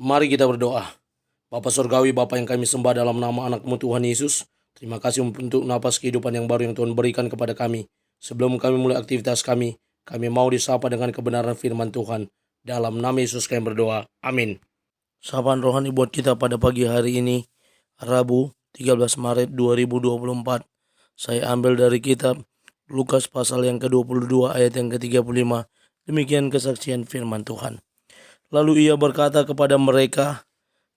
Mari kita berdoa. Bapa Surgawi, Bapa yang kami sembah dalam nama anak-Mu Tuhan Yesus, terima kasih untuk napas kehidupan yang baru yang Tuhan berikan kepada kami. Sebelum kami mulai aktivitas kami mau disapa dengan kebenaran firman Tuhan. Dalam nama Yesus kami berdoa. Amin. Sapaan rohani buat kita pada pagi hari ini, Rabu 13 Maret 2024. Saya ambil dari kitab Lukas pasal yang ke-22 ayat yang ke-35. Demikian kesaksian firman Tuhan. Lalu ia berkata kepada mereka,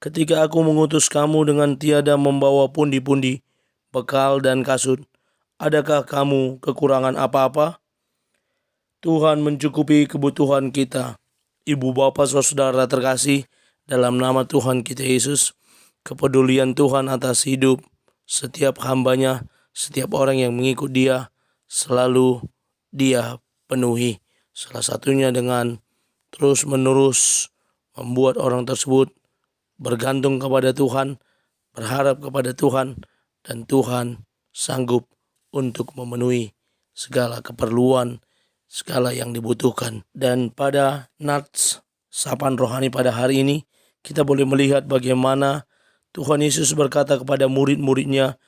"Ketika aku mengutus kamu dengan tiada membawa pundi-pundi, bekal dan kasut, adakah kamu kekurangan apa-apa? Tuhan mencukupi kebutuhan kita." Ibu bapa saudara terkasih, dalam nama Tuhan kita Yesus, kepedulian Tuhan atas hidup setiap hambanya, setiap orang yang mengikut Dia, selalu Dia penuhi. Salah satunya dengan terus-menerus membuat orang tersebut bergantung kepada Tuhan, berharap kepada Tuhan, dan Tuhan sanggup untuk memenuhi segala keperluan, segala yang dibutuhkan. Dan pada Nats Sapaan Rohani pada hari ini, kita boleh melihat bagaimana Tuhan Yesus berkata kepada murid-muridnya,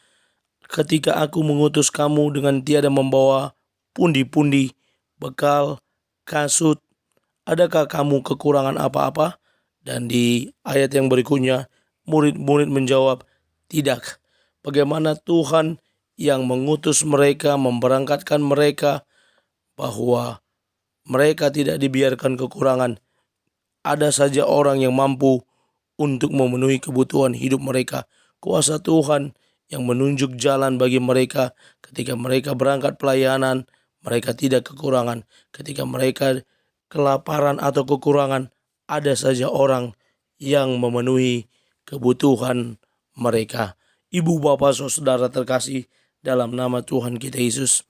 "Ketika aku mengutus kamu dengan tiada membawa pundi-pundi, bekal, kasut, adakah kamu kekurangan apa-apa?" Dan di ayat yang berikutnya, murid-murid menjawab, "Tidak." Bagaimana Tuhan yang mengutus mereka, memberangkatkan mereka, bahwa mereka tidak dibiarkan kekurangan. Ada saja orang yang mampu untuk memenuhi kebutuhan hidup mereka. Kuasa Tuhan yang menunjuk jalan bagi mereka ketika mereka berangkat pelayanan, mereka tidak kekurangan. Ketika mereka kelaparan atau kekurangan, ada saja orang yang memenuhi kebutuhan mereka. Ibu bapa saudara terkasih, dalam nama Tuhan kita Yesus,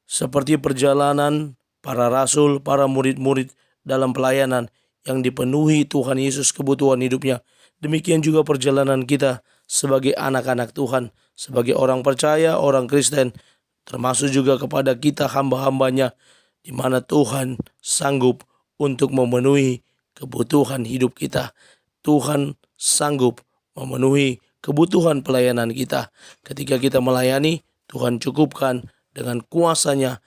seperti perjalanan para rasul, para murid-murid dalam pelayanan yang dipenuhi Tuhan Yesus kebutuhan hidupnya, demikian juga perjalanan kita sebagai anak-anak Tuhan, sebagai orang percaya, orang Kristen, termasuk juga kepada kita hamba-hambanya, di mana Tuhan sanggup untuk memenuhi kebutuhan hidup kita. Tuhan sanggup memenuhi kebutuhan pelayanan kita. Ketika kita melayani, Tuhan cukupkan dengan kuasa-Nya.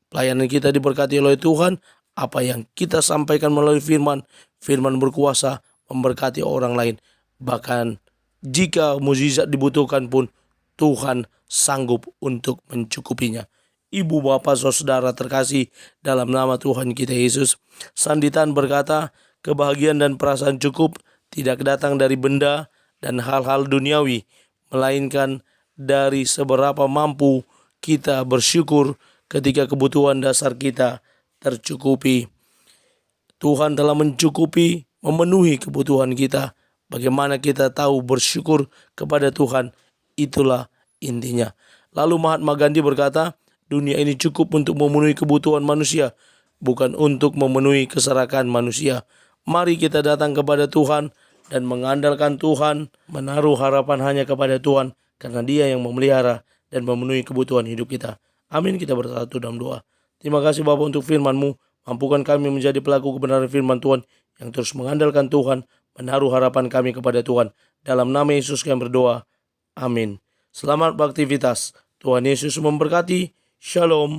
Pelayanan kita diberkati oleh Tuhan. Apa yang kita sampaikan melalui firman berkuasa memberkati orang lain. Bahkan jika mukjizat dibutuhkan pun, Tuhan sanggup untuk mencukupinya. Ibu bapa saudara terkasih, dalam nama Tuhan kita Yesus, Sanditan berkata, kebahagiaan dan perasaan cukup tidak datang dari benda dan hal-hal duniawi, melainkan dari seberapa mampu kita bersyukur ketika kebutuhan dasar kita tercukupi. Tuhan telah mencukupi, memenuhi kebutuhan kita. Bagaimana kita tahu bersyukur kepada Tuhan, itulah intinya. Lalu Mahatma Gandhi berkata, dunia ini cukup untuk memenuhi kebutuhan manusia, bukan untuk memenuhi keserakan manusia. Mari kita datang kepada Tuhan dan mengandalkan Tuhan, menaruh harapan hanya kepada Tuhan, karena Dia yang memelihara dan memenuhi kebutuhan hidup kita. Amin. Kita bersatu dalam doa. Terima kasih Bapa untuk firman-Mu. Mampukan kami menjadi pelaku kebenaran firman Tuhan yang terus mengandalkan Tuhan, menaruh harapan kami kepada Tuhan. Dalam nama Yesus kami berdoa. Amin. Selamat beraktivitas. Tuhan Yesus memberkati. Shalom.